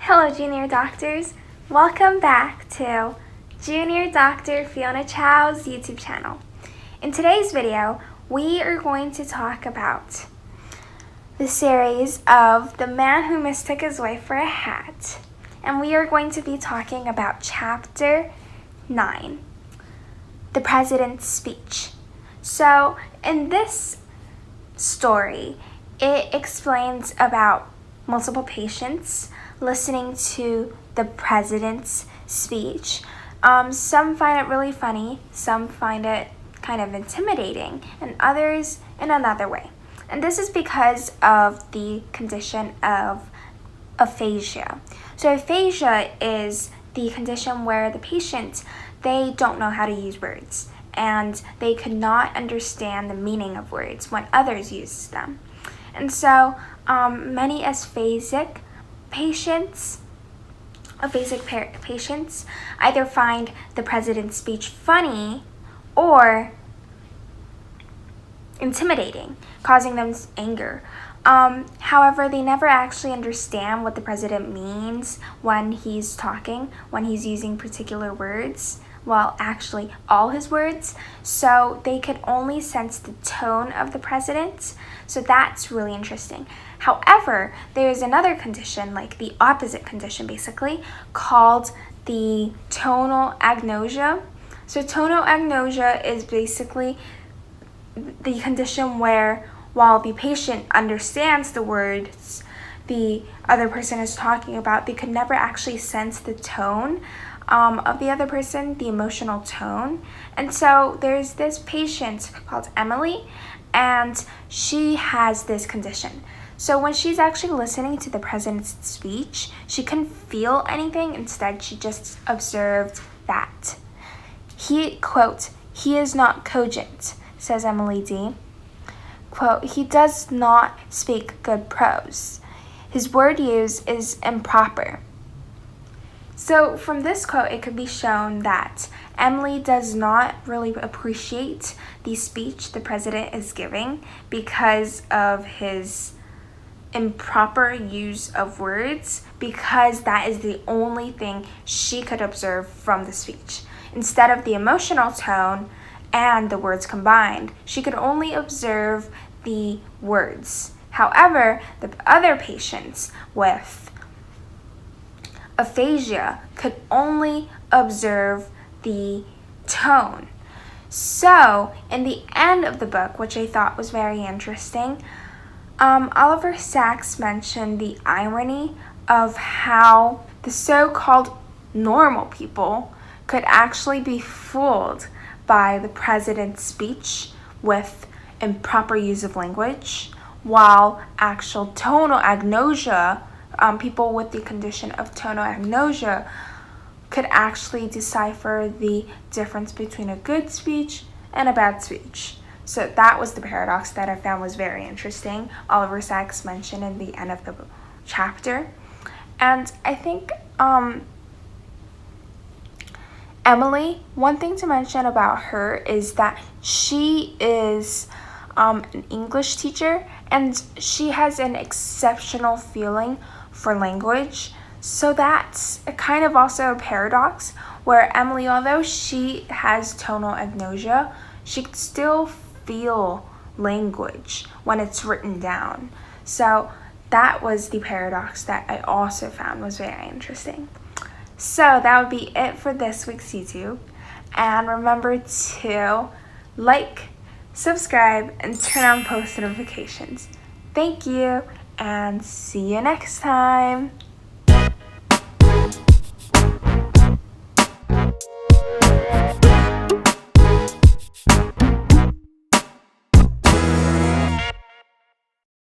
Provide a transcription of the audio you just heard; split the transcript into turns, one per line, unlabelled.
Hello, Junior Doctors. Welcome back to Junior Dr. Fiona Chow's YouTube channel. In today's video, we are going to talk about the series of The Man Who Mistook His Wife for a Hat. And we are going to be talking about Chapter 9, The President's Speech. So, in this story, it explains about multiple patients listening to the president's speech. Some find it really funny, some find it kind of intimidating, and others in another way. And this is because of the condition of aphasia. So aphasia is the condition where the patient, they don't know how to use words, and they could not understand the meaning of words when others use them. And so many aphasic patients either find the president's speech funny or intimidating, causing them anger. However, they never actually understand what the president means when he's talking, when he's using particular words. Well, actually all his words, so they could only sense the tone of the president. So that's really interesting. However, there's another condition, like the opposite condition basically, called the tonal agnosia. So tonal agnosia is basically the condition where while the patient understands the words the other person is talking about, they could never actually sense the tone of the other person, the emotional tone. And so there's this patient called Emily, and she has this condition. So when she's actually listening to the president's speech, she couldn't feel anything. Instead, she just observed that. He, quote, "He is not cogent," says Emily D. Quote, "He does not speak good prose. His word use is improper." So from this quote, it could be shown that Emily does not really appreciate the speech the president is giving because of his improper use of words, because that is the only thing she could observe from the speech. Instead of the emotional tone and the words combined, she could only observe the words. However, the other patients with aphasia could only observe the tone. So, in the end of the book, which I thought was very interesting, Oliver Sacks mentioned the irony of how the so-called normal people could actually be fooled by the president's speech with improper use of language, while actual tonal agnosia, people with the condition of tonal agnosia, could actually decipher the difference between a good speech and a bad speech. So that was the paradox that I found was very interesting. Oliver Sacks mentioned in the end of the chapter. And I think Emily, one thing to mention about her is that she is an English teacher, and she has an exceptional feeling for language. So that's a kind of also a paradox where Emily, although she has tonal agnosia, she can still feel language when it's written down. So that was the paradox that I also found was very interesting. So that would be it for this week's YouTube. And remember to like, subscribe, and turn on post notifications. Thank you, and see you next time.